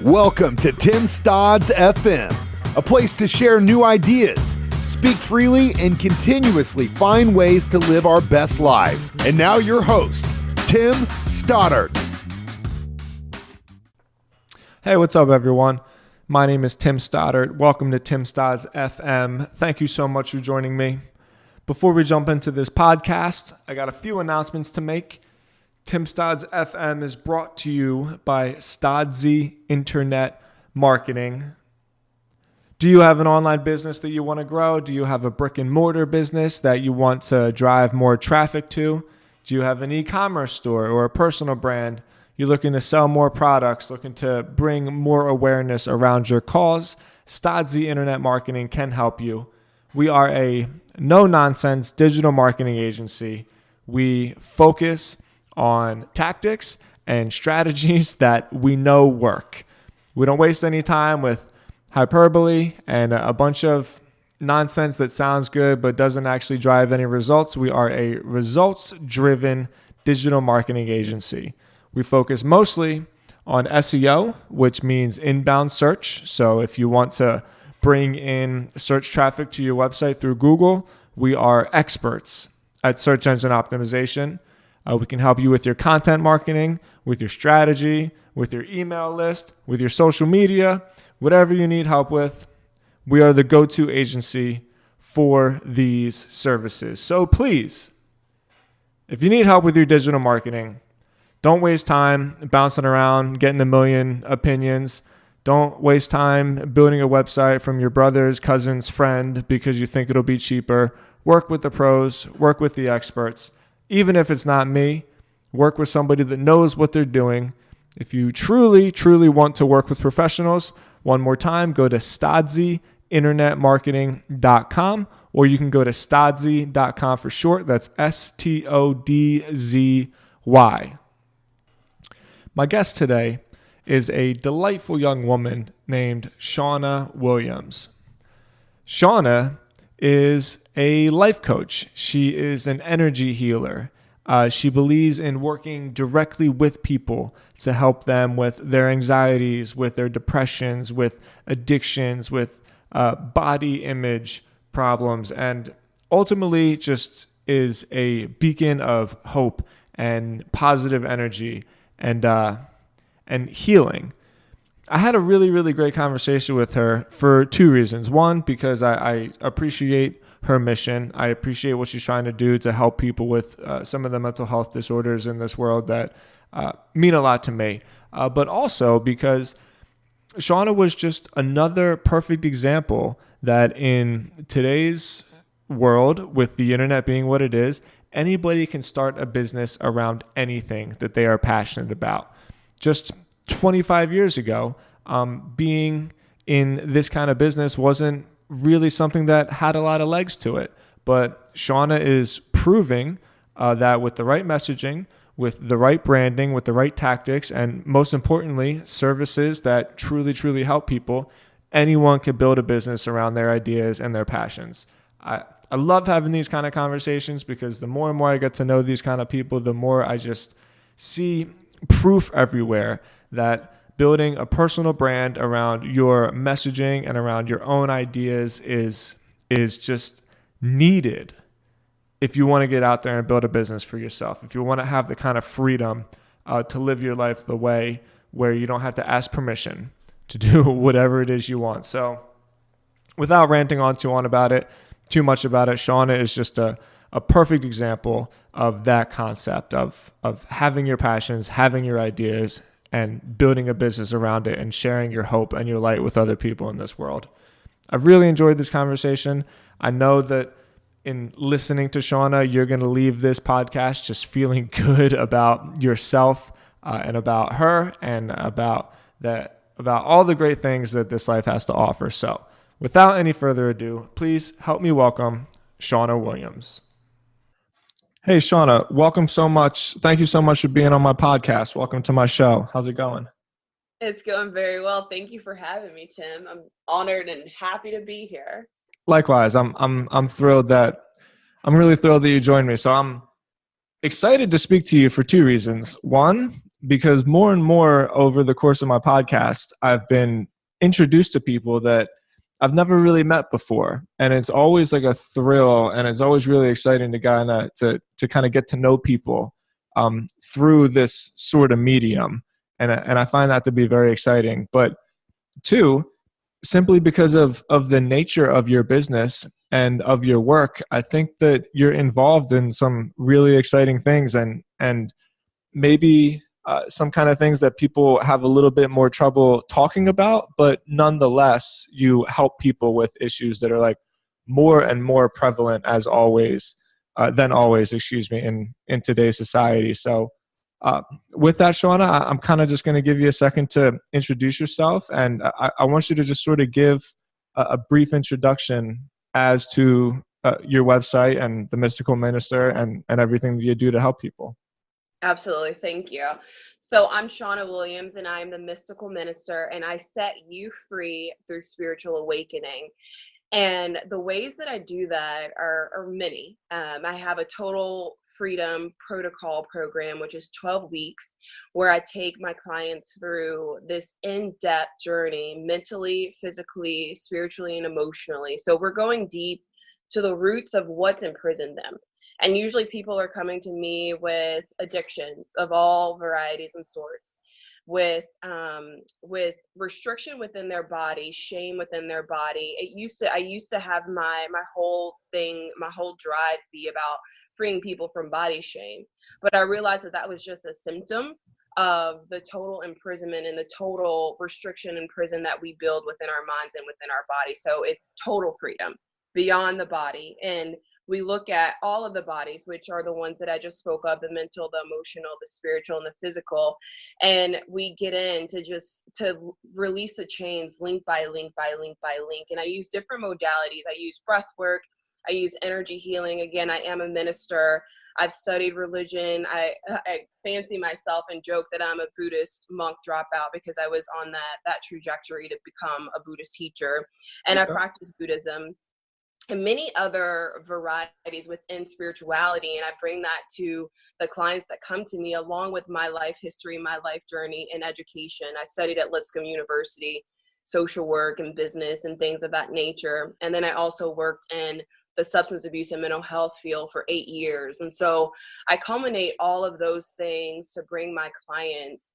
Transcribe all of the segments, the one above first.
Welcome to Tim Stodd's FM, a place to share new ideas, speak freely, and continuously find ways to live our best lives. And now your host, Tim Stoddard. Hey, what's up, everyone? My name is Tim Stoddard. Welcome to Tim Stodd's FM. Thank you so much for joining me. Before we jump into this podcast, I got a few announcements to make. Tim Stodd's FM is brought to you by Stodzy Internet Marketing. Do you have an online business that you want to grow? Do you have a brick and mortar business that you want to drive more traffic to? Do you have an e-commerce store or a personal brand? You're looking to sell more products, looking to bring more awareness around your cause? Stodzy Internet Marketing can help you. We are a no-nonsense digital marketing agency. We focus on tactics and strategies that we know work. We don't waste any time with hyperbole and a bunch of nonsense that sounds good but doesn't actually drive any results. We are a results-driven digital marketing agency. We focus mostly on SEO, which means inbound search. So if you want to bring in search traffic to your website through Google, we are experts at search engine optimization. We can help you with your content marketing, with your strategy, with your email list, with your social media, whatever you need help with. We are the go-to agency for these services. So please, if you need help with your digital marketing, don't waste time bouncing around, getting a million opinions. Don't waste time building a website from your brother's cousin's friend because you think it'll be cheaper. Work with the pros, work with the experts. Even if it's not me, work with somebody that knows what they're doing. If you truly, truly want to work with professionals, one more time, go to stodzyinternetmarketing.com, or you can go to stodzy.com for short. That's Stodzy. My guest today is a delightful young woman named Shauna Williams. Shauna is a life coach. She is an energy healer. She believes in working directly with people to help them with their anxieties, with their depressions, with addictions, with body image problems, and ultimately just is a beacon of hope and positive energy and healing. I had a really, really great conversation with her for two reasons. One, because I appreciate her mission. I appreciate what she's trying to do to help people with some of the mental health disorders in this world that mean a lot to me. But also because Shauna was just another perfect example that in today's world, with the internet being what it is, anybody can start a business around anything that they are passionate about. Just 25 years ago, being in this kind of business wasn't really something that had a lot of legs to it. But Shauna is proving that with the right messaging, with the right branding, with the right tactics, and most importantly, services that truly, truly help people, anyone can build a business around their ideas and their passions. I love having these kind of conversations because the more and more I get to know these kind of people, the more I just see proof everywhere that building a personal brand around your messaging and around your own ideas is just needed if you want to get out there and build a business for yourself. If you want to have the kind of freedom to live your life the way where you don't have to ask permission to do whatever it is you want. So without ranting on too much about it, Shauna is just a perfect example of that concept of having your passions, having your ideas, and building a business around it and sharing your hope and your light with other people in this world. I've really enjoyed this conversation. I know that in listening to Shauna, you're going to leave this podcast just feeling good about yourself and about her and about all the great things that this life has to offer. So without any further ado, please help me welcome Shauna Williams. Hey, Shauna, welcome so much. Thank you so much for being on my podcast. Welcome to my show. How's it going? It's going very well. Thank you for having me, Tim. I'm honored and happy to be here. Likewise, I'm really thrilled that you joined me. So I'm excited to speak to you for two reasons. One, because more and more over the course of my podcast, I've been introduced to people that I've never really met before. And it's always like a thrill, and it's always really exciting to kind of get to know people through this sort of medium. And I find that to be very exciting. But two, simply because of the nature of your business and of your work, I think that you're involved in some really exciting things, and maybe some kind of things that people have a little bit more trouble talking about, but nonetheless, you help people with issues that are like more and more prevalent than always, in today's society. So with that, Shauna, I'm kind of just going to give you a second to introduce yourself, and I want you to just sort of give a brief introduction as to your website and the Mystical Minister and everything that you do to help people. Absolutely. Thank you. So I'm Shauna Williams, and I'm the Mystical Minister, and I set you free through spiritual awakening. And the ways that I do that are many. I have a total freedom protocol program, which is 12 weeks, where I take my clients through this in-depth journey, mentally, physically, spiritually, and emotionally. So we're going deep to the roots of what's imprisoned them. And usually people are coming to me with addictions of all varieties and sorts, with restriction within their body, shame within their body. I used to have my whole drive be about freeing people from body shame. But I realized that was just a symptom of the total imprisonment and the total restriction and prison that we build within our minds and within our body. So it's total freedom beyond the body. And we look at all of the bodies, which are the ones that I just spoke of, the mental, the emotional, the spiritual, and the physical. And we get in to release the chains link by link by link by link. And I use different modalities. I use breath work. I use energy healing. Again, I am a minister. I've studied religion. I fancy myself and joke that I'm a Buddhist monk dropout because I was on that trajectory to become a Buddhist teacher. And I practice Buddhism and many other varieties within spirituality. And I bring that to the clients that come to me, along with my life history, my life journey, and education. I studied at Lipscomb University, social work and business and things of that nature. And then I also worked in the substance abuse and mental health field for 8 years. And so I culminate all of those things to bring my clients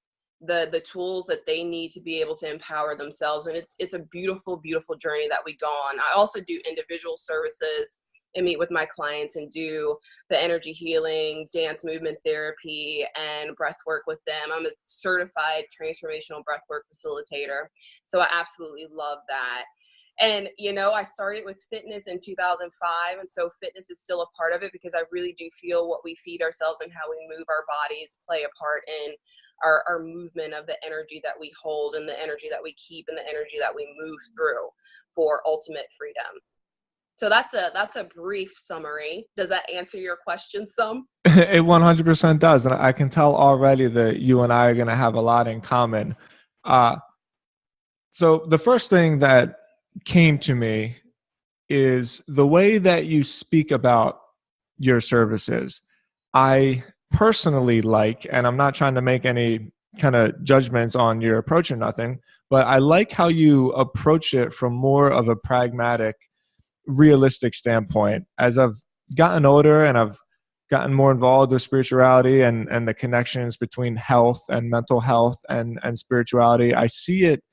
the tools that they need to be able to empower themselves. And it's a beautiful, beautiful journey that we go on. I also do individual services and meet with my clients and do the energy healing, dance movement therapy, and breath work with them. I'm a certified transformational breathwork facilitator. So I absolutely love that. And, I started with fitness in 2005. And so fitness is still a part of it because I really do feel what we feed ourselves and how we move our bodies play a part in our movement of the energy that we hold and the energy that we keep and the energy that we move through for ultimate freedom. So that's a brief summary. Does that answer your question some? It 100% does. And I can tell already that you and I are going to have a lot in common. So the first thing that came to me is the way that you speak about your services. I personally like, and I'm not trying to make any kind of judgments on your approach or nothing, but I like how you approach it from more of a pragmatic, realistic standpoint. As I've gotten older and I've gotten more involved with spirituality and the connections between health and mental health and spirituality, I see it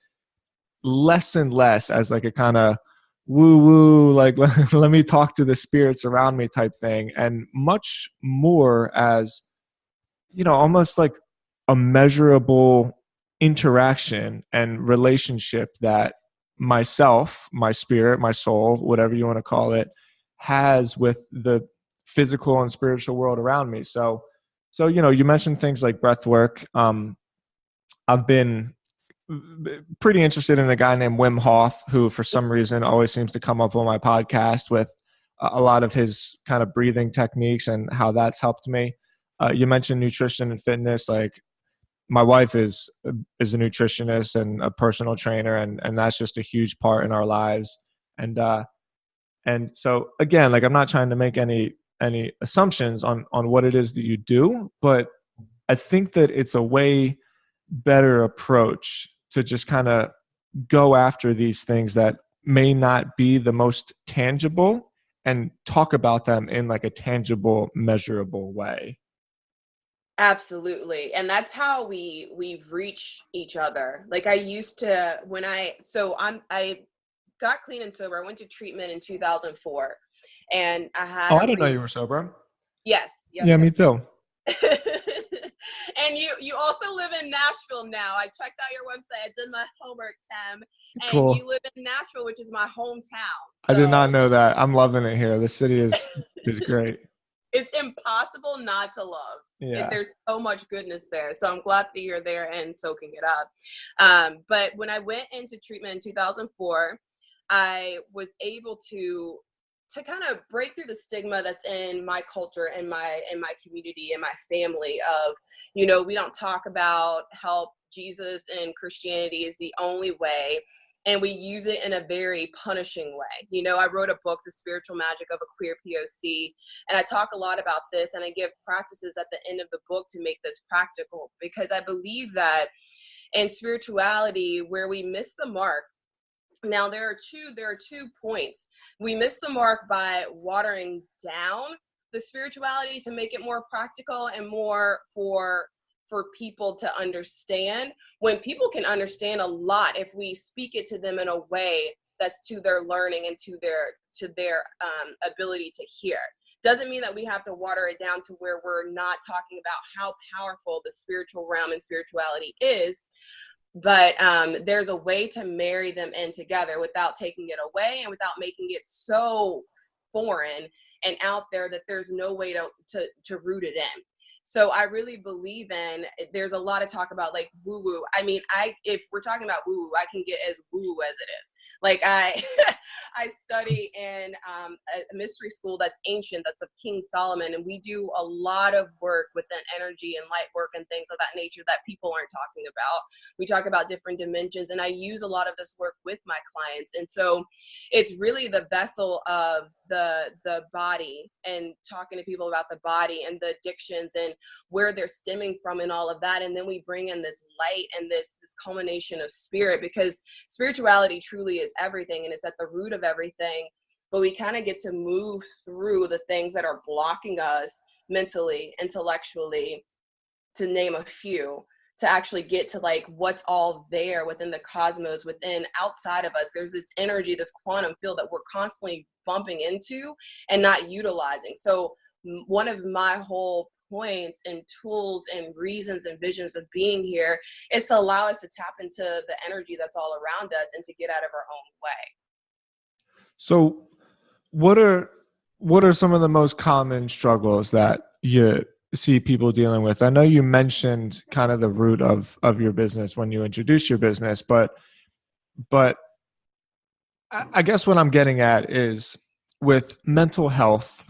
less and less as like a kind of woo-woo, like let me talk to the spirits around me type thing, and much more as, almost like a measurable interaction and relationship that myself, my spirit, my soul, whatever you want to call it, has with the physical and spiritual world around me. So you mentioned things like breath work. I've been pretty interested in a guy named Wim Hof, who for some reason always seems to come up on my podcast with a lot of his kind of breathing techniques and how that's helped me. You mentioned nutrition and fitness. Like, my wife is a nutritionist and a personal trainer, and that's just a huge part in our lives. And so again, like, I'm not trying to make any assumptions on what it is that you do, but I think that it's a way better approach to just kind of go after these things that may not be the most tangible and talk about them in like a tangible, measurable way. Absolutely. And that's how we reach each other. Like I used to when I got clean and sober. I went to treatment in 2004 and I had Oh, a I didn't know you were sober. yes, yes, Yeah, me yes. too. And you also live in Nashville now. I checked out your website. I did my homework, Tim. And Cool. you live in Nashville, which is my hometown. I did not So know that. I'm loving it here. The city is great. it's impossible not to love. Yeah. There's so much goodness there. So I'm glad that you're there and soaking it up. But when I went into treatment in 2004, I was able to kind of break through the stigma that's in my culture and my community and my family of, we don't talk about help. Jesus and Christianity is the only way. And we use it in a very punishing way. I wrote a book, The Spiritual Magic of a Queer POC, and I talk a lot about this, and I give practices at the end of the book to make this practical, because I believe that in spirituality, where we miss the mark. Now there are two points. We miss the mark by watering down the spirituality to make it more practical and more for people to understand, when people can understand a lot if we speak it to them in a way that's to their learning and to their ability to hear. Doesn't mean that we have to water it down to where we're not talking about how powerful the spiritual realm and spirituality is. But there's a way to marry them in together without taking it away and without making it so foreign and out there that there's no way to root it in. So I really believe there's a lot of talk about like woo woo. I mean, if we're talking about woo woo, I can get as woo woo as it is. Like I study in a mystery school that's ancient, that's of King Solomon, and we do a lot of work within energy and light work and things of that nature that people aren't talking about. We talk about different dimensions, and I use a lot of this work with my clients. And so it's really the vessel of the body, and talking to people about the body and the addictions and where they're stemming from and all of that. And then we bring in this light and this culmination of spirit, because spirituality truly is everything and it's at the root of everything. But we kind of get to move through the things that are blocking us mentally, intellectually, to name a few, to actually get to like what's all there within the cosmos, within outside of us. There's this energy, this quantum field that we're constantly bumping into and not utilizing. So one of my whole points and tools and reasons and visions of being here is to allow us to tap into the energy that's all around us and to get out of our own way. So what are some of the most common struggles that you see people dealing with? I know you mentioned kind of the root of your business when you introduced your business, but I guess what I'm getting at is with mental health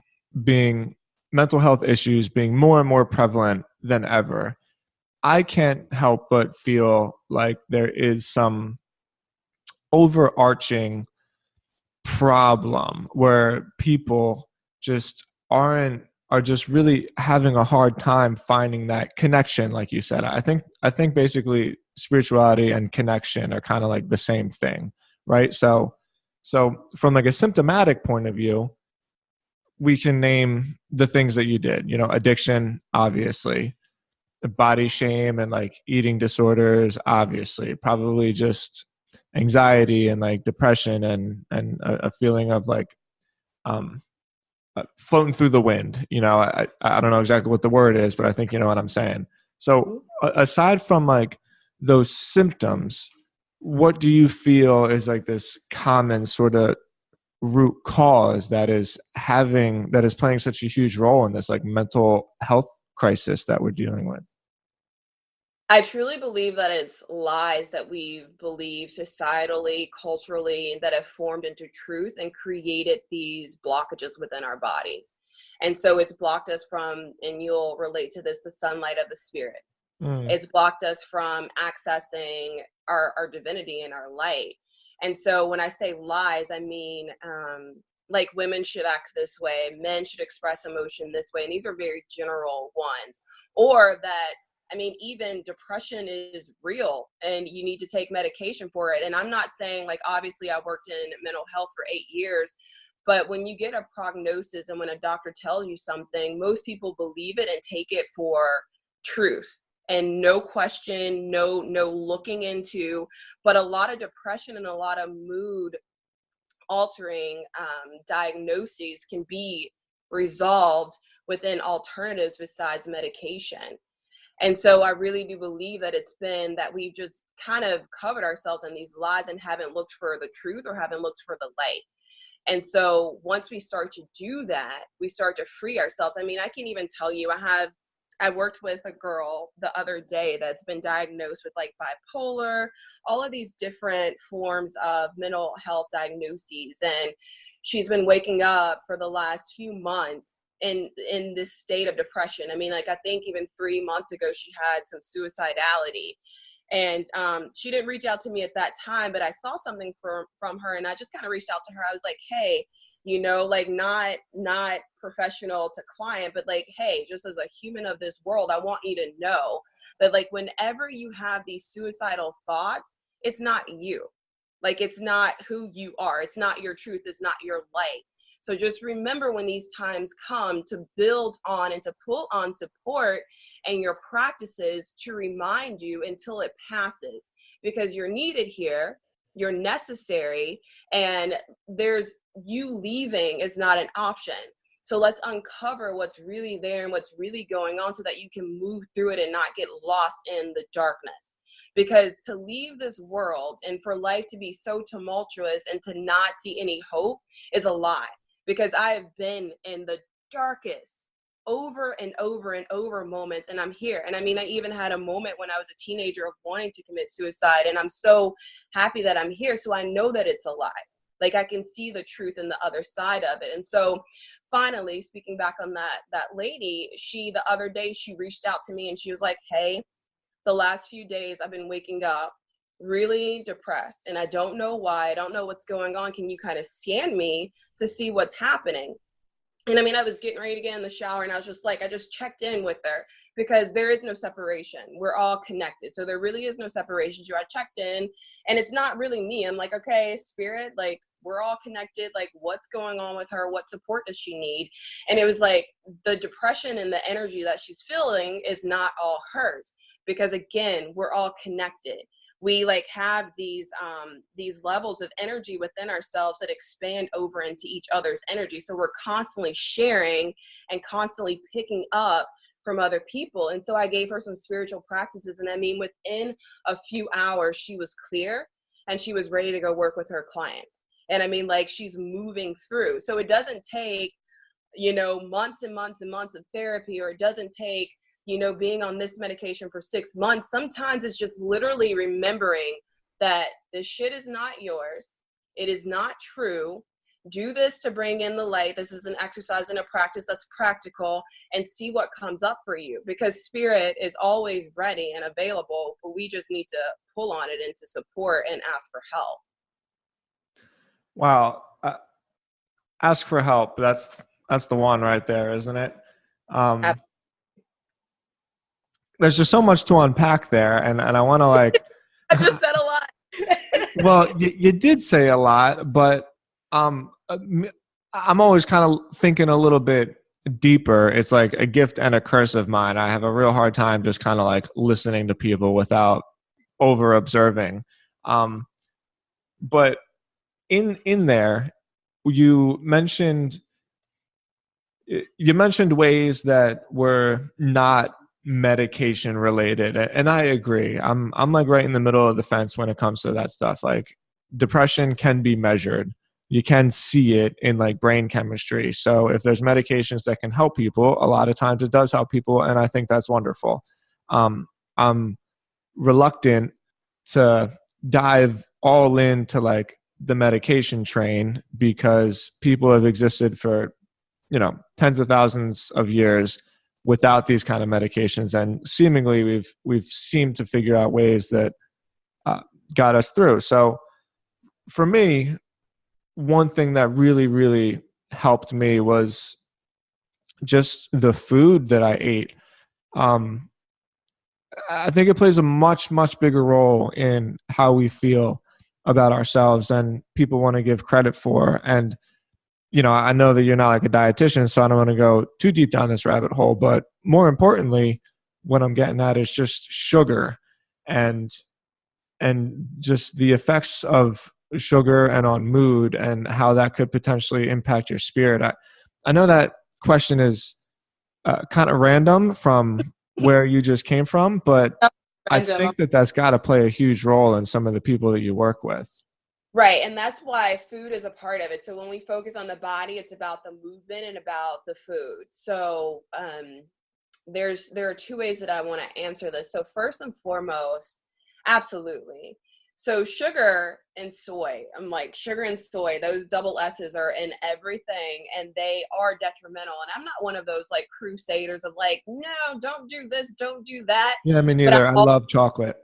issues being more and more prevalent than ever, I can't help but feel like there is some overarching problem where people just are just really having a hard time finding that connection. Like you said, I think basically spirituality and connection are kind of like the same thing, right? So from like a symptomatic point of view, we can name the things that you did, addiction, obviously, body shame and like eating disorders, obviously, probably just anxiety and like depression and a feeling of like floating through the wind. I don't know exactly what the word is, but I think you know what I'm saying. So aside from like those symptoms, what do you feel is like this common sort of root cause that is playing such a huge role in this like mental health crisis that we're dealing with? I truly believe that it's lies that we've believed societally, culturally, that have formed into truth and created these blockages within our bodies. And so it's blocked us from, and you'll relate to this, the sunlight of the spirit. It's blocked us from accessing our divinity and our light. And so when I say lies, I mean, like women should act this way, men should express emotion this way. And these are very general ones. Or that I mean, even depression is real and you need to take medication for it. And I'm not saying, like, obviously I worked in mental health for 8 years, but when you get a prognosis and when a doctor tells you something, most people believe it and take it for truth and no question, no looking into. But a lot of depression and a lot of mood altering diagnoses can be resolved within alternatives besides medication. And so I really do believe that it's been that we've just kind of covered ourselves in these lies and haven't looked for the truth or haven't looked for the light. And so once we start to do that, we start to free ourselves. I mean, I can even tell you, I worked with a girl the other day that's been diagnosed with like bipolar, all of these different forms of mental health diagnoses. And she's been waking up for the last few months in this state of depression. I mean, like, I think even 3 months ago, she had some suicidality. And she didn't reach out to me at that time, but I saw something from her, and I just kind of reached out to her. I was like, hey, like, not professional to client, but like, hey, just as a human of this world, I want you to know that, like, whenever you have these suicidal thoughts, it's not you. Like, it's not who you are. It's not your truth. It's not your light. So just remember when these times come to build on and to pull on support and your practices to remind you until it passes, because you're needed here, you're necessary, and you leaving is not an option. So let's uncover what's really there and what's really going on so that you can move through it and not get lost in the darkness. Because to leave this world and for life to be so tumultuous and to not see any hope is a lie. Because I have been in the darkest over and over and over moments, and I'm here. And I mean, I even had a moment when I was a teenager of wanting to commit suicide, and I'm so happy that I'm here. So I know that it's a lie. Like, I can see the truth in the other side of it. And so finally, speaking back on that lady, the other day, she reached out to me and she was like, hey, the last few days I've been waking up really depressed and I don't know why. I don't know what's going on. Can you kind of scan me to see what's happening? And I mean, I was getting ready to get in the shower and I was just like, I just checked in with her because there is no separation. We're all connected. So there really is no separation. So I checked in and it's not really me. I'm like, okay, spirit, like, we're all connected. Like, what's going on with her? What support does she need? And it was like the depression and the energy that she's feeling is not all hers, because again, we're all connected. We like have these levels of energy within ourselves that expand over into each other's energy. So we're constantly sharing and constantly picking up from other people. And so I gave her some spiritual practices. And I mean, within a few hours, she was clear and she was ready to go work with her clients. And I mean, like, she's moving through. So it doesn't take, months and months and months of therapy, or it doesn't take, being on this medication for 6 months. Sometimes it's just literally remembering that this shit is not yours. It is not true. Do this to bring in the light. This is an exercise and a practice that's practical, and see what comes up for you, because spirit is always ready and available, but we just need to pull on it into support and ask for help. Wow. Ask for help. That's the one right there, isn't it? There's just so much to unpack there. And I want to I just said a lot. Well, you did say a lot, but I'm always kind of thinking a little bit deeper. It's like a gift and a curse of mine. I have a real hard time just kind of like listening to people without over observing. But in there, you mentioned ways that were not medication related, and I agree. I'm like right in the middle of the fence when it comes to that stuff. Like, depression can be measured. You can see it in like brain chemistry. So if there's medications that can help people, a lot of times it does help people, and I think that's wonderful. I'm reluctant to dive all into like the medication train, because people have existed for tens of thousands of years without these kind of medications, and seemingly we've seemed to figure out ways that got us through. So for me, one thing that really, really helped me was just the food that I ate. I think it plays a much, much bigger role in how we feel about ourselves than people want to give credit for. And, I know that you're not like a dietitian, so I don't want to go too deep down this rabbit hole, but more importantly, what I'm getting at is just sugar and just the effects of sugar and on mood and how that could potentially impact your spirit. I know that question is kind of random from where you just came from, but I Random. think that that's got to play a huge role in some of the people that you work with. Right. And that's why food is a part of it. So when we focus on the body, it's about the movement and about the food. So there are two ways that I want to answer this. So first and foremost, absolutely. So sugar and soy, I'm like sugar and soy, those double S's are in everything and they are detrimental. And I'm not one of those like crusaders of like, no, don't do this, don't do that. Yeah, me But neither. I love chocolate.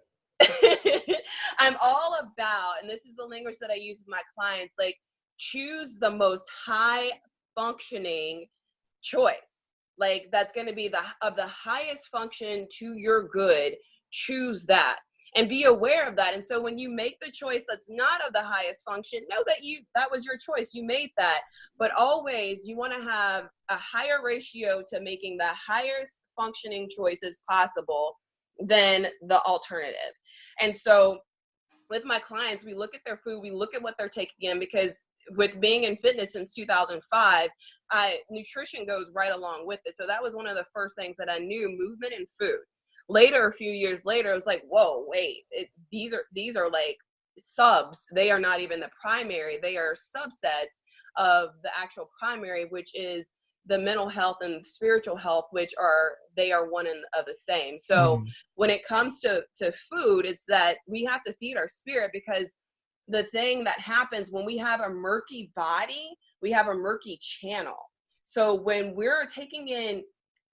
I'm all about, and this is the language that I use with my clients, like choose the most high functioning choice. Like that's going to be of the highest function to your good. Choose that and be aware of that. And so when you make the choice that's not of the highest function, know that that was your choice. You made that, but always you want to have a higher ratio to making the highest functioning choices possible than the alternative. And so with my clients, we look at their food, we look at what they're taking in, because with being in fitness since 2005, nutrition goes right along with it. So that was one of the first things that I knew, movement and food. Later, a few years later, I was like, whoa, wait, these are like subs. They are not even the primary. They are subsets of the actual primary, which is the mental health and the spiritual health, which they are one and of the same. So when it comes to food, it's that we have to feed our spirit, because the thing that happens when we have a murky body, we have a murky channel. So when we're taking in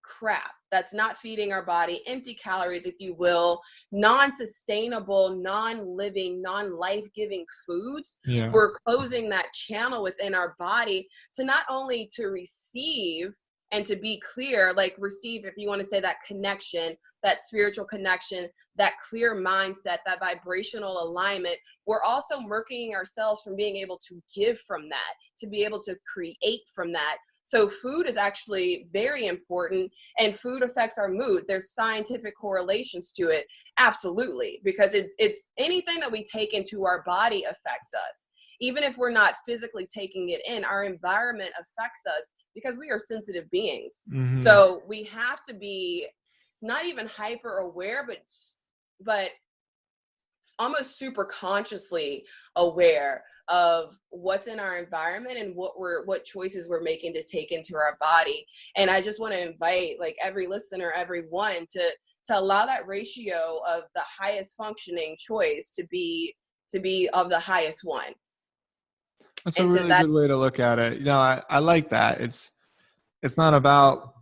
crap that's not feeding our body, empty calories, if you will, non-sustainable, non-living, non-life-giving foods, we're closing that channel within our body to not only to receive and to be clear, like receive, if you want to say that connection, that spiritual connection, that clear mindset, that vibrational alignment, we're also murking ourselves from being able to give from that, to be able to create from that. So food is actually very important, and food affects our mood. There's scientific correlations to it. Absolutely. Because it's anything that we take into our body affects us. Even if we're not physically taking it in, our environment affects us because we are sensitive beings. So we have to be not even hyper aware, but almost super consciously aware of what's in our environment and what choices we're making to take into our body. And I just want to invite like every listener, everyone to allow that ratio of the highest functioning choice to be of the highest one. That's a really good way to look at it. I like that. It's not about,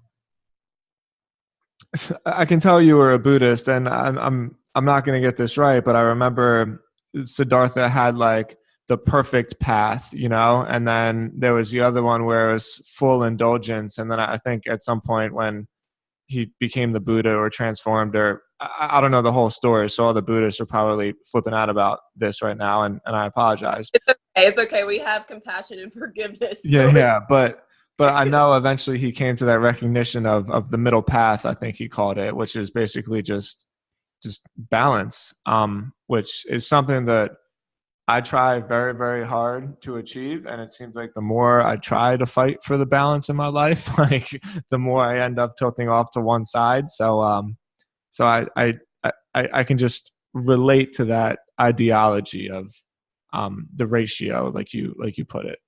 I can tell you were a Buddhist, and I'm not going to get this right, but I remember Siddhartha had like the perfect path, and then there was the other one where it was full indulgence. And then I think at some point when he became the Buddha or transformed, or I don't know the whole story. So all the Buddhists are probably flipping out about this right now. And I apologize. It's okay. We have compassion and forgiveness. Yeah. But I know eventually he came to that recognition of the middle path, I think he called it, which is basically just balance, which is something that I try very, very hard to achieve. And it seems like the more I try to fight for the balance in my life, like the more I end up tilting off to one side. So I can just relate to that ideology of the ratio, like you put it.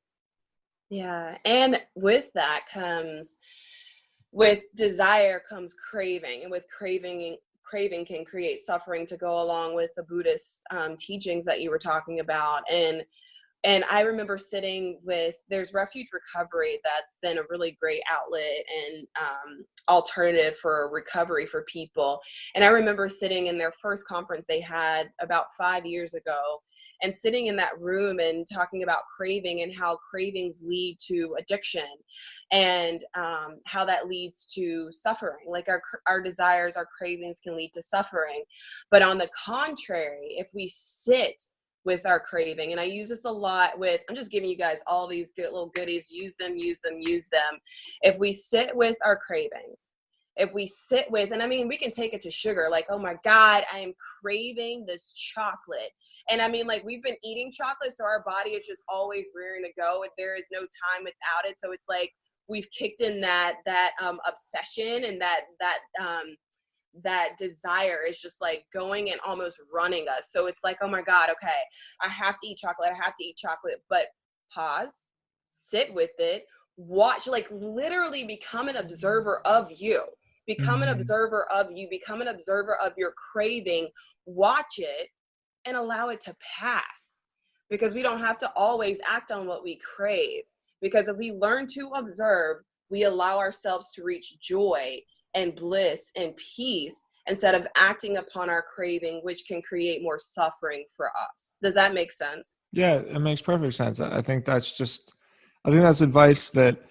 Yeah. And with that comes, with desire comes craving, and with craving can create suffering to go along with the Buddhist teachings that you were talking about. And And I remember sitting with, there's Refuge Recovery that's been a really great outlet and alternative for recovery for people. And I remember sitting in their first conference they had about 5 years ago, and sitting in that room and talking about craving and how cravings lead to addiction, and how that leads to suffering. Like our desires, our cravings can lead to suffering. But on the contrary, if we sit with our craving, and I use this a lot with, I'm just giving you guys all these good little goodies, use them, use them, use them. If we sit with our cravings, if we sit with, and I mean, we can take it to sugar, like, oh my God, I am craving this chocolate. And I mean, like, we've been eating chocolate, so our body is just always rearing to go, and there is no time without it. So it's like, we've kicked in that obsession, and that desire is just like going and almost running us. So it's like, oh my God, okay, I have to eat chocolate. I have to eat chocolate. But pause, sit with it, watch, like literally become an observer of you. Become an observer of you. Become an observer of your craving. Watch it and allow it to pass. Because we don't have to always act on what we crave. Because if we learn to observe, we allow ourselves to reach joy and bliss and peace instead of acting upon our craving, which can create more suffering for us. Does that make sense? Yeah, it makes perfect sense. I think that's advice that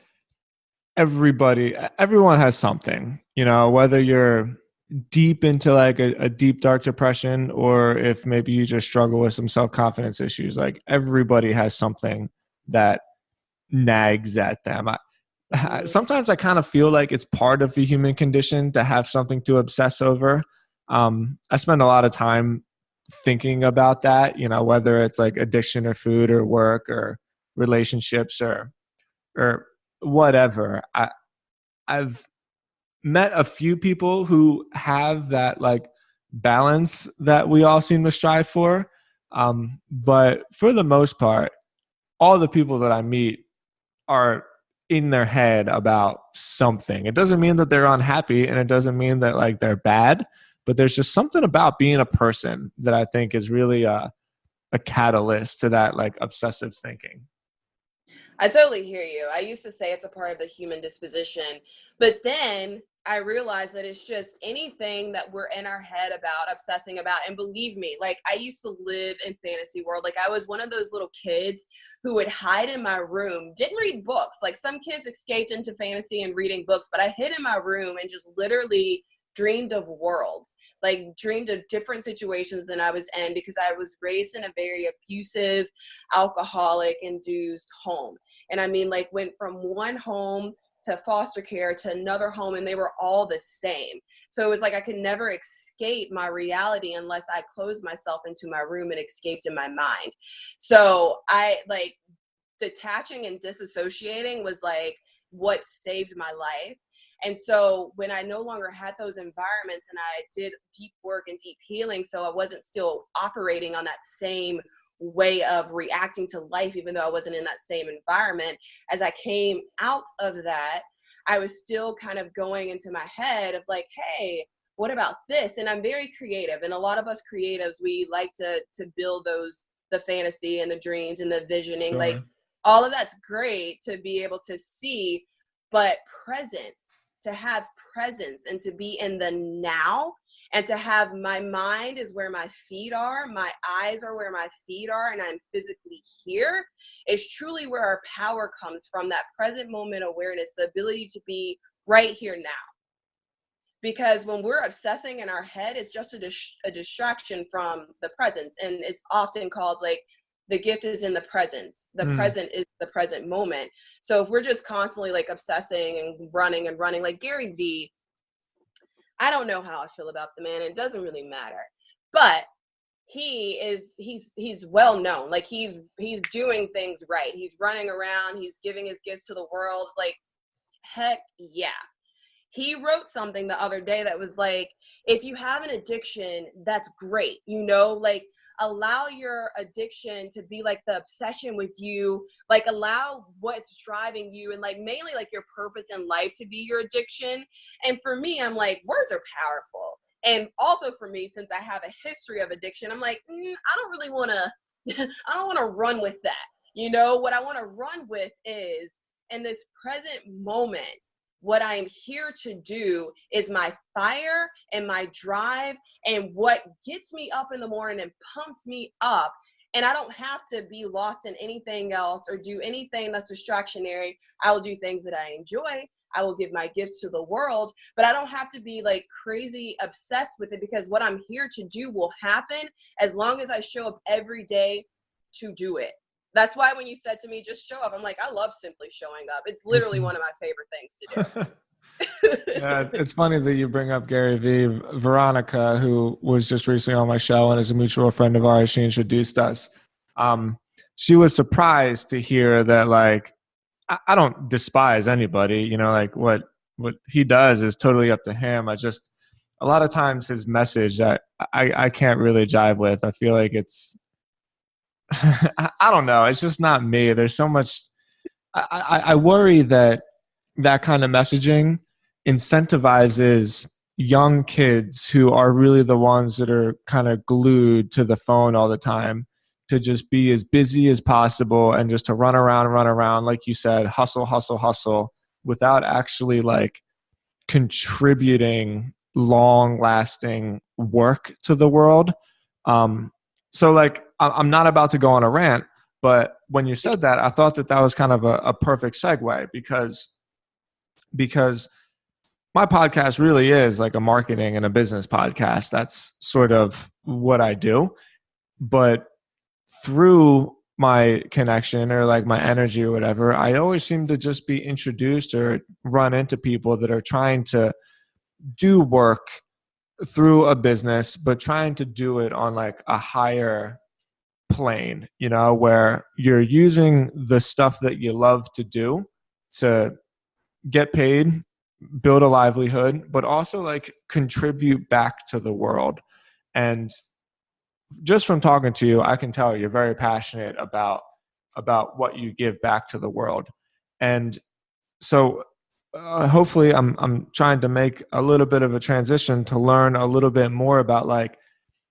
everyone has something, whether you're deep into like a deep dark depression, or if maybe you just struggle with some self-confidence issues, like everybody has something that nags at them. Sometimes I kind of feel like it's part of the human condition to have something to obsess over. I spend a lot of time thinking about that, whether it's like addiction or food or work or relationships or whatever. I've met a few people who have that like balance that we all seem to strive for. But for the most part, all the people that I meet are in their head about something. It doesn't mean that they're unhappy, and it doesn't mean that like they're bad, but there's just something about being a person that I think is really a catalyst to that like obsessive thinking. I totally hear you. I used to say it's a part of the human disposition, but then I realized that it's just anything that we're in our head about, obsessing about. And believe me, like I used to live in fantasy world. Like I was one of those little kids who would hide in my room, didn't read books. Like some kids escaped into fantasy and reading books, but I hid in my room and just literally dreamed of worlds, like dreamed of different situations than I was in, because I was raised in a very abusive, alcoholic induced home. And I mean, like went from one home to foster care to another home, and they were all the same. So it was like I could never escape my reality unless I closed myself into my room and escaped in my mind. So I like detaching and disassociating was like what saved my life. And so when I no longer had those environments and I did deep work and deep healing, so I wasn't still operating on that same way of reacting to life, even though I wasn't in that same environment, as I came out of that, I was still kind of going into my head of like, hey, what about this? And I'm very creative. And a lot of us creatives, we like to build the fantasy and the dreams and the visioning. Sure. Like all of that's great to be able to see, but to have presence and to be in the now, and to have my mind is where my feet are, my eyes are where my feet are, and I'm physically here, is truly where our power comes from, that present moment awareness, the ability to be right here now. Because when we're obsessing in our head, it's just a distraction from the presence. And it's often called like, the gift is in the presence. The present is the present moment. So if we're just constantly like obsessing and running, like Gary Vee, I don't know how I feel about the man. It doesn't really matter, but he's well known. Like he's doing things right. He's running around. He's giving his gifts to the world. Like, heck yeah. He wrote something the other day that was like, if you have an addiction, that's great. Like allow your addiction to be like the obsession with you, like allow what's driving you and like mainly like your purpose in life to be your addiction. And for me, I'm like, words are powerful. And also for me, since I have a history of addiction, I'm like, I don't really want to, I don't want to run with that. What I want to run with is, in this present moment, what I am here to do is my fire and my drive, and what gets me up in the morning and pumps me up. And I don't have to be lost in anything else or do anything that's distractionary. I will do things that I enjoy. I will give my gifts to the world, but I don't have to be like crazy obsessed with it, because what I'm here to do will happen as long as I show up every day to do it. That's why when you said to me, just show up, I'm like, I love simply showing up. It's literally one of my favorite things to do. Yeah, it's funny that you bring up Gary Vee. Veronica, who was just recently on my show and is a mutual friend of ours, she introduced us. She was surprised to hear that, like, I don't despise anybody, like what he does is totally up to him. A lot of times his message I can't really jive with. I feel like it's, I don't know. It's just not me. There's so much. I worry that kind of messaging incentivizes young kids who are really the ones that are kind of glued to the phone all the time to just be as busy as possible and just to run around, like you said, hustle, without actually like contributing long lasting work to the world. So like, I'm not about to go on a rant, but when you said that, I thought that was kind of a perfect segue, because my podcast really is like a marketing and a business podcast. That's sort of what I do. But through my connection or like my energy or whatever, I always seem to just be introduced or run into people that are trying to do work through a business, but trying to do it on like a higher plane, where you're using the stuff that you love to do to get paid, build a livelihood, but also like contribute back to the world. And just from talking to you, I can tell you're very passionate about what you give back to the world. And so hopefully I'm trying to make a little bit of a transition to learn a little bit more about like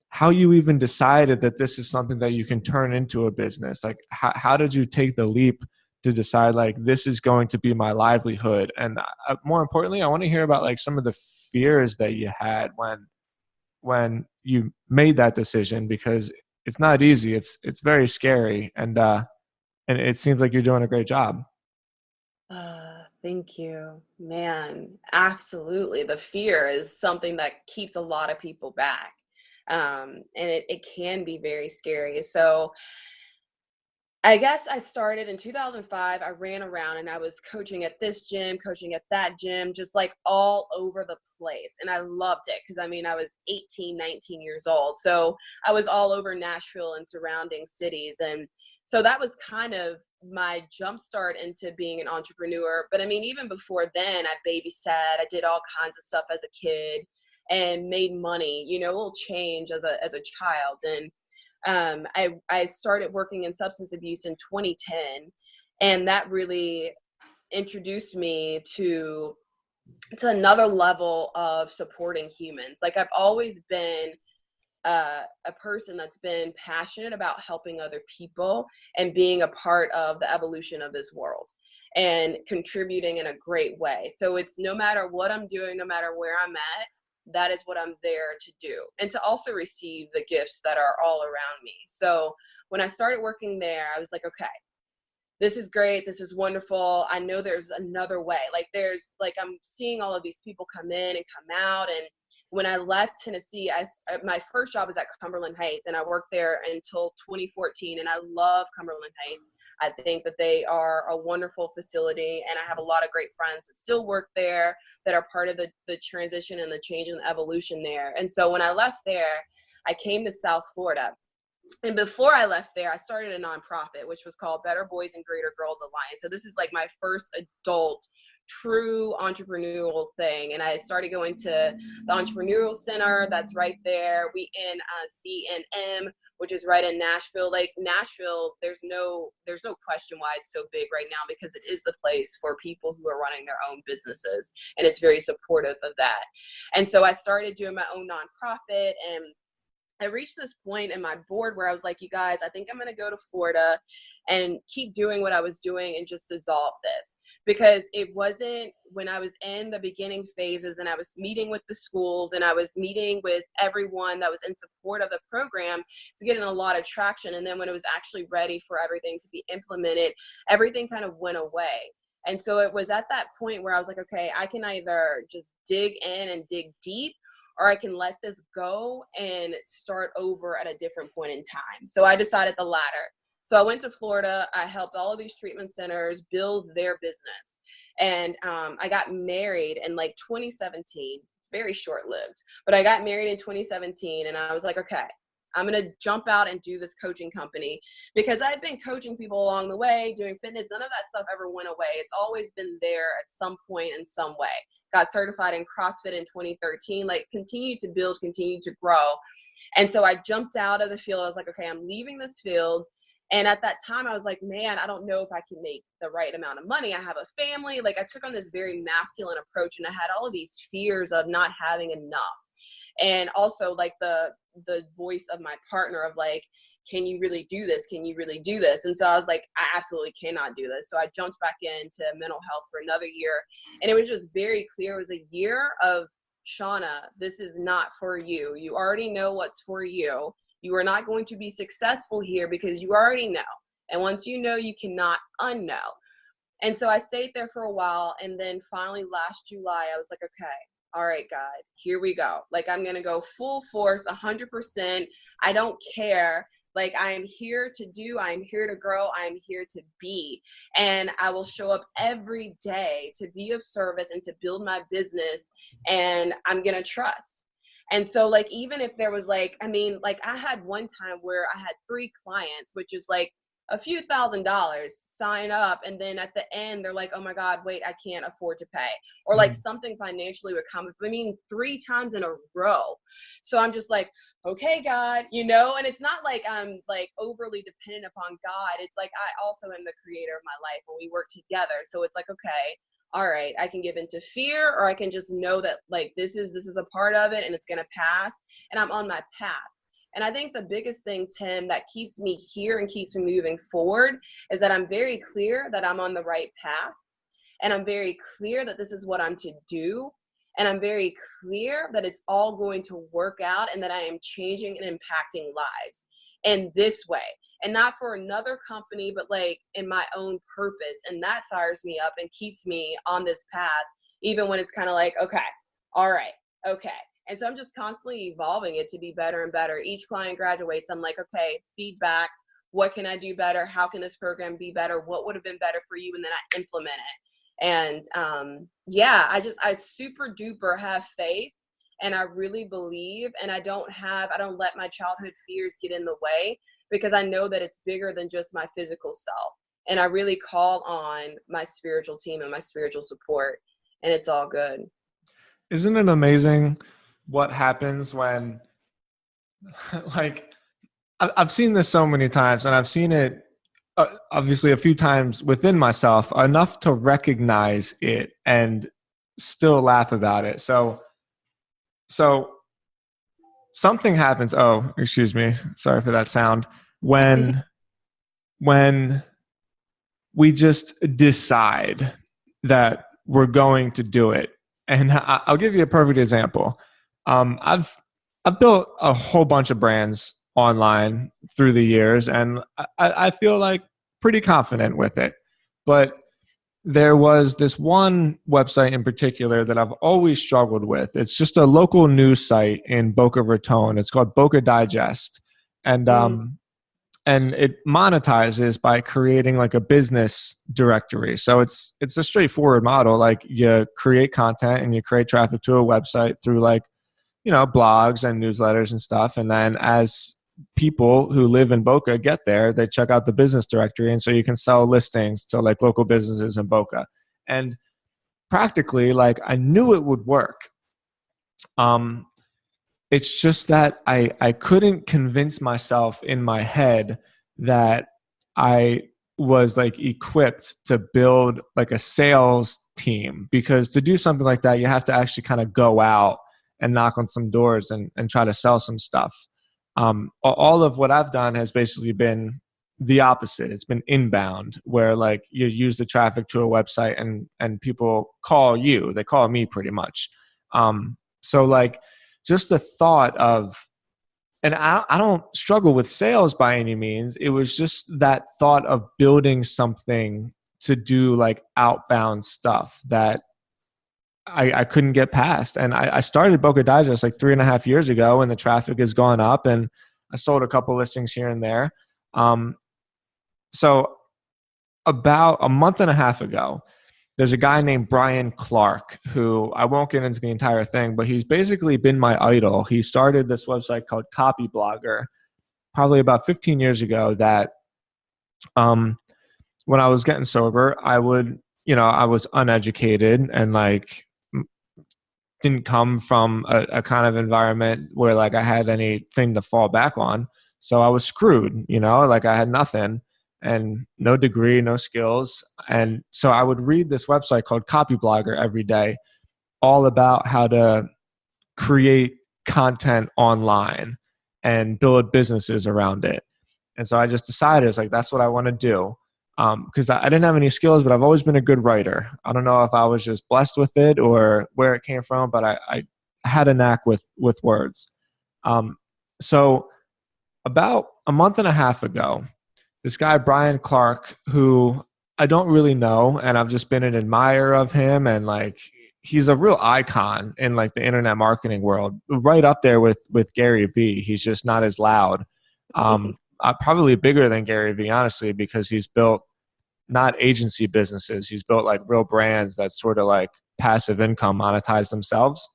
how you even decided that this is something that you can turn into a business. Like how did you take the leap to decide like this is going to be my livelihood? And more importantly, I want to hear about like some of the fears that you had when you made that decision, because it's not easy. It's very scary. And it seems like you're doing a great job. Thank you, man. Absolutely. The fear is something that keeps a lot of people back. And it can be very scary. So I guess I started in 2005. I ran around and I was coaching at this gym, coaching at that gym, just like all over the place. And I loved it because I was 18, 19 years old. So I was all over Nashville and surrounding cities. And so that was kind of my jumpstart into being an entrepreneur. But even before then, I babysat, I did all kinds of stuff as a kid and made money, a little change as a child. And I started working in substance abuse in 2010, and that really introduced me to another level of supporting humans. Like I've always been a person that's been passionate about helping other people and being a part of the evolution of this world and contributing in a great way. So it's no matter what I'm doing, no matter where I'm at, that is what I'm there to do, and to also receive the gifts that are all around me. So when I started working there, I was like, okay, this is great. This is wonderful. I know there's another way. I'm seeing all of these people come in and come out. And when I left Tennessee, my first job was at Cumberland Heights, and I worked there until 2014. And I love Cumberland Heights. I think that they are a wonderful facility, and I have a lot of great friends that still work there that are part of the transition and the change and the evolution there. And so when I left there, I came to South Florida. And before I left there, I started a nonprofit, which was called Better Boys and Greater Girls Alliance. So this is like my first adult true entrepreneurial thing. And I started going to the Entrepreneurial Center that's right there. We in CNM, which is right in Nashville. Like Nashville, there's no question why it's so big right now, because it is the place for people who are running their own businesses, and it's very supportive of that. And so I started doing my own nonprofit, and I reached this point in my board where I was like, you guys, I think I'm going to go to Florida and keep doing what I was doing and just dissolve this. Because it wasn't when I was in the beginning phases and I was meeting with the schools and I was meeting with everyone that was in support of the program, it's getting a lot of traction. And then when it was actually ready for everything to be implemented, everything kind of went away. And so it was at that point where I was like, okay, I can either just dig in and dig deep, or I can let this go and start over at a different point in time. So I decided the latter. So I went to Florida. I helped all of these treatment centers build their business. And I got married in like 2017, very short lived, but I got married in 2017 and I was like, okay, I'm going to jump out and do this coaching company because I've been coaching people along the way, doing fitness. None of that stuff ever went away. It's always been there at some point in some way. Got certified in CrossFit in 2013, like continued to build, continued to grow. And so I jumped out of the field. I was like, okay, I'm leaving this field. And at that time I was like, man, I don't know if I can make the right amount of money. I have a family. Like I took on this very masculine approach and I had all of these fears of not having enough. And also like the voice of my partner of like, can you really do this? Can you really do this? And so I was like, I absolutely cannot do this. So I jumped back into mental health for another year. And it was just very clear. It was a year of, Shauna, this is not for you. You already know what's for you. You are not going to be successful here because you already know. And once you know, you cannot unknow. And so I stayed there for a while. And then finally last July, I was like, okay, all right, God, here we go. Like, I'm going to go full force, 100%. I don't care. Like, I am here to do, I am here to grow, I am here to be. And I will show up every day to be of service and to build my business. And I'm going to trust. And so like, even if there was like, I mean, like I had one time where I had 3 clients, which is like a few $1,000s sign up. And then at the end, they're like, oh my God, wait, I can't afford to pay. Or like something financially would come. I mean, 3 times in a row. So I'm just like, okay, God, you know, and it's not like I'm like overly dependent upon God. It's like, I also am the creator of my life and we work together. So it's like, okay, all right, I can give into fear or I can just know that like, this is a part of it and it's going to pass and I'm on my path. And I think the biggest thing, Tim, that keeps me here and keeps me moving forward is that I'm very clear that I'm on the right path. And I'm very clear that this is what I'm to do. And I'm very clear that it's all going to work out and that I am changing and impacting lives in this way. And not for another company, but like in my own purpose. And that fires me up and keeps me on this path, even when it's kind of like, okay, all right, okay. And so I'm just constantly evolving it to be better and better. Each client graduates. I'm like, okay, feedback. What can I do better? How can this program be better? What would have been better for you? And then I implement it. And yeah, I super duper have faith and I really believe, and I don't let my childhood fears get in the way because I know that it's bigger than just my physical self. And I really call on my spiritual team and my spiritual support, and it's all good. Isn't it amazing what happens when, like, I've seen this so many times, and I've seen it obviously a few times within myself, enough to recognize it and still laugh about it. So something happens. Oh, excuse me. Sorry for that sound. When we just decide that we're going to do it. And I'll give you a perfect example. I've built a whole bunch of brands online through the years, and I feel like pretty confident with it. But there was this one website in particular that I've always struggled with. It's just a local news site in Boca Raton. It's called Boca Digest. And it monetizes by creating like a business directory. So it's a straightforward model. Like you create content and you create traffic to a website through like, blogs and newsletters and stuff. And then as people who live in Boca get there, they check out the business directory. And so you can sell listings to like local businesses in Boca. And practically, like I knew it would work. It's just that I couldn't convince myself in my head that I was like equipped to build like a sales team, because to do something like that, you have to actually kind of go out and knock on some doors and try to sell some stuff. All of what I've done has basically been the opposite. It's been inbound, where like you use the traffic to a website and people call you. They call me pretty much. So like just the thought of, and I don't struggle with sales by any means. It was just that thought of building something to do like outbound stuff that I couldn't get past. And I started Boca Digest like 3.5 years ago, and the traffic has gone up, and I sold a couple listings here and there. So about a month and a half ago, there's a guy named Brian Clark, who I won't get into the entire thing, but he's basically been my idol. He started this website called Copy Blogger probably about 15 years ago that when I was getting sober, I was uneducated and like didn't come from a kind of environment where like I had anything to fall back on. So I was screwed, like I had nothing and no degree, no skills. And so I would read this website called Copy Blogger every day, all about how to create content online and build businesses around it. And so I just decided, it's like, that's what I want to do. Because I didn't have any skills, but I've always been a good writer. I don't know if I was just blessed with it or where it came from, but I had a knack with words. So about a month and a half ago, this guy, Brian Clark, who I don't really know, and I've just been an admirer of him, and like he's a real icon in like the internet marketing world, right up there with Gary Vee. He's just not as loud. Probably bigger than Gary Vee, honestly, because he's built not agency businesses. He's built like real brands that sort of like passive income monetize themselves.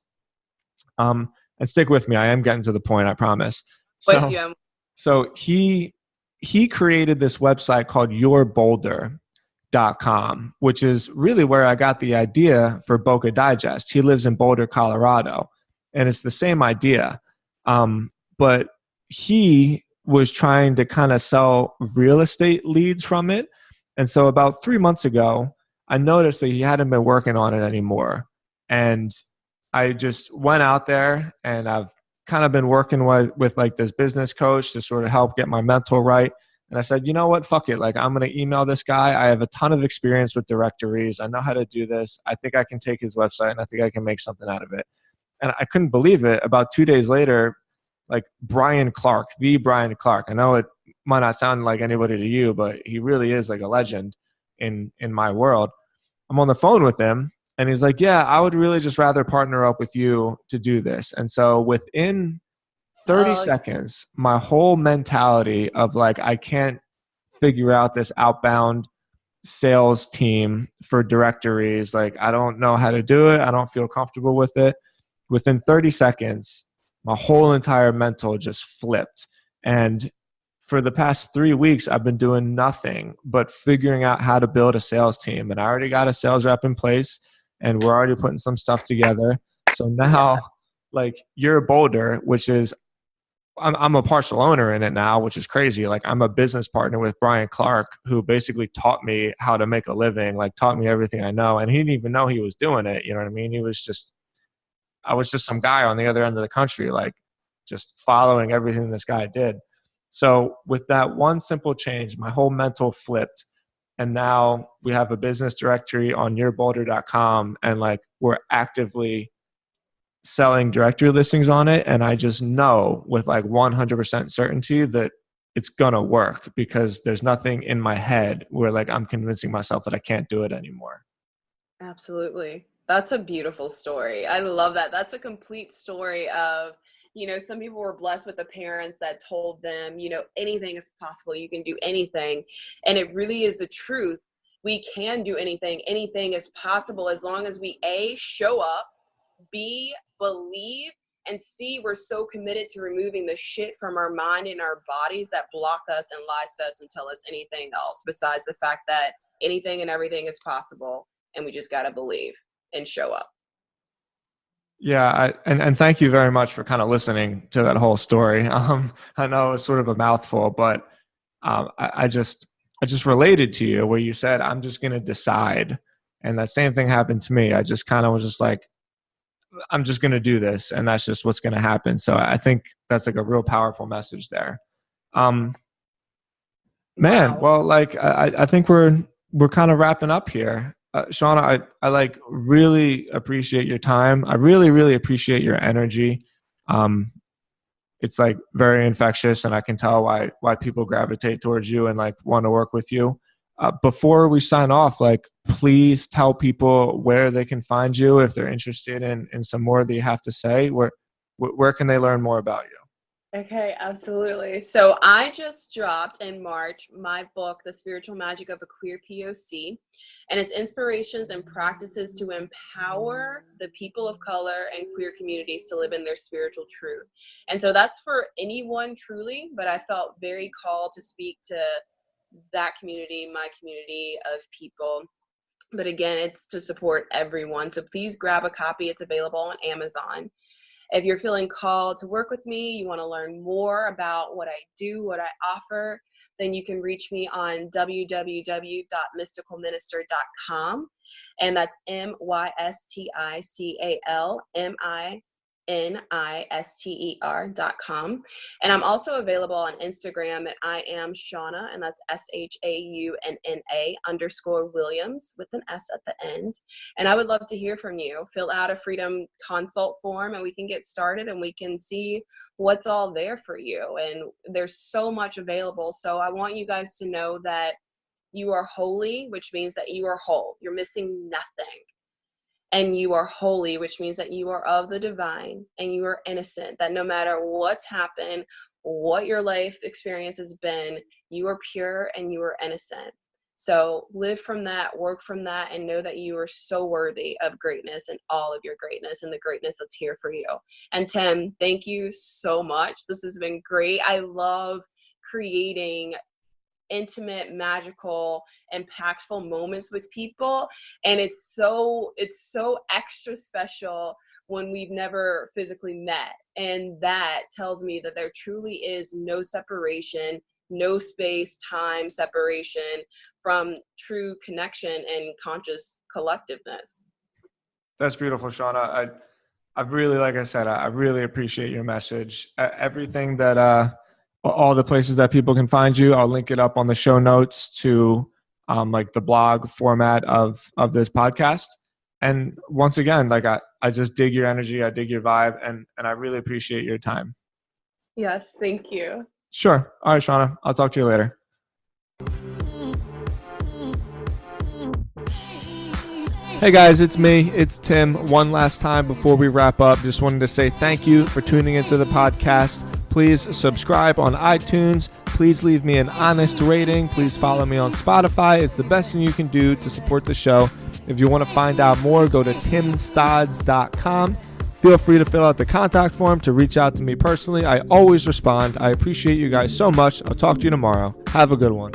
And stick with me. I am getting to the point, I promise. So he created this website called yourboulder.com, which is really where I got the idea for Boca Digest. He lives in Boulder, Colorado, and it's the same idea. But he was trying to kind of sell real estate leads from it. And so about 3 months ago, I noticed that he hadn't been working on it anymore. And I just went out there, and I've kind of been working with like this business coach to sort of help get my mental right. And I said, you know what, fuck it. Like, I'm going to email this guy. I have a ton of experience with directories. I know how to do this. I think I can take his website and I think I can make something out of it. And I couldn't believe it. About 2 days later, like Brian Clark, the Brian Clark. I know it might not sound like anybody to you, but he really is like a legend in my world. I'm on the phone with him, and he's like, yeah, I would really just rather partner up with you to do this. And so within 30 seconds, my whole mentality of like, I can't figure out this outbound sales team for directories. Like, I don't know how to do it. I don't feel comfortable with it. Within 30 seconds, my whole entire mental just flipped. And for the past 3 weeks, I've been doing nothing but figuring out how to build a sales team. And I already got a sales rep in place, and we're already putting some stuff together. So now, like, Your Boulder, which is, I'm a partial owner in it now, which is crazy. Like, I'm a business partner with Brian Clark, who basically taught me how to make a living, like taught me everything I know. And he didn't even know he was doing it. You know what I mean? I was just some guy on the other end of the country, like just following everything this guy did. So with that one simple change, my whole mental flipped. And now we have a business directory on yourboulder.com, and like we're actively selling directory listings on it. And I just know with like 100% certainty that it's going to work, because there's nothing in my head where like I'm convincing myself that I can't do it anymore. Absolutely. That's a beautiful story. I love that. That's a complete story of, some people were blessed with the parents that told them, anything is possible. You can do anything. And it really is the truth. We can do anything. Anything is possible as long as we show up, B, believe, and C, we're so committed to removing the shit from our mind and our bodies that block us and lies to us and tell us anything else besides the fact that anything and everything is possible, and we just got to believe and show up. Yeah, and thank you very much for kind of listening to that whole story. I know it's sort of a mouthful, but I just related to you where you said, I'm just going to decide. And that same thing happened to me. I just kind of was just like, I'm just going to do this, and that's just what's going to happen. So I think that's like a real powerful message there. Man, Wow. well, like I think we're kind of wrapping up here. Shauna, I like really appreciate your time. I really, really appreciate your energy. It's like very infectious, and I can tell why people gravitate towards you and like want to work with you. Before we sign off, like please tell people where they can find you if they're interested in some more that you have to say. Where can they learn more about you? Okay, absolutely. So I just dropped in March my book, The Spiritual Magic of a Queer POC, and it's inspirations and practices to empower the people of color and queer communities to live in their spiritual truth. And so that's for anyone truly, but I felt very called to speak to that community, my community of people. But again, it's to support everyone. So please grab a copy. It's available on Amazon. If you're feeling called to work with me, you want to learn more about what I do, what I offer, then you can reach me on www.mysticalminister.com. And that's MYSTICALMINISTER.com. And I'm also available on Instagram at I am Shauna, and that's SHAUNNA_Williams with an S at the end. And I would love to hear from you. Fill out a freedom consult form and we can get started and we can see what's all there for you. And there's so much available. So I want you guys to know that you are holy, which means that you are whole. You're missing nothing. And you are holy, which means that you are of the divine and you are innocent, that no matter what's happened, what your life experience has been, you are pure and you are innocent. So live from that, work from that, and know that you are so worthy of greatness and all of your greatness and the greatness that's here for you. And Tim, thank you so much. This has been great. I love creating intimate, magical, impactful moments with people, and it's so extra special when we've never physically met, and that tells me that there truly is no separation, no space time separation from true connection and conscious collectiveness. That's beautiful, Shauna. I really, like I said, I really appreciate your message. Everything that all the places that people can find you, I'll link it up on the show notes to like the blog format of this podcast. And once again, like I just dig your energy, I dig your vibe, and I really appreciate your time. Yes, thank you. Sure. All right, Shauna, I'll talk to you later. Hey guys, it's me. It's Tim. One last time before we wrap up, just wanted to say thank you for tuning into the podcast. Please subscribe on iTunes. Please leave me an honest rating. Please follow me on Spotify. It's the best thing you can do to support the show. If you want to find out more, go to timstods.com. Feel free to fill out the contact form to reach out to me personally. I always respond. I appreciate you guys so much. I'll talk to you tomorrow. Have a good one.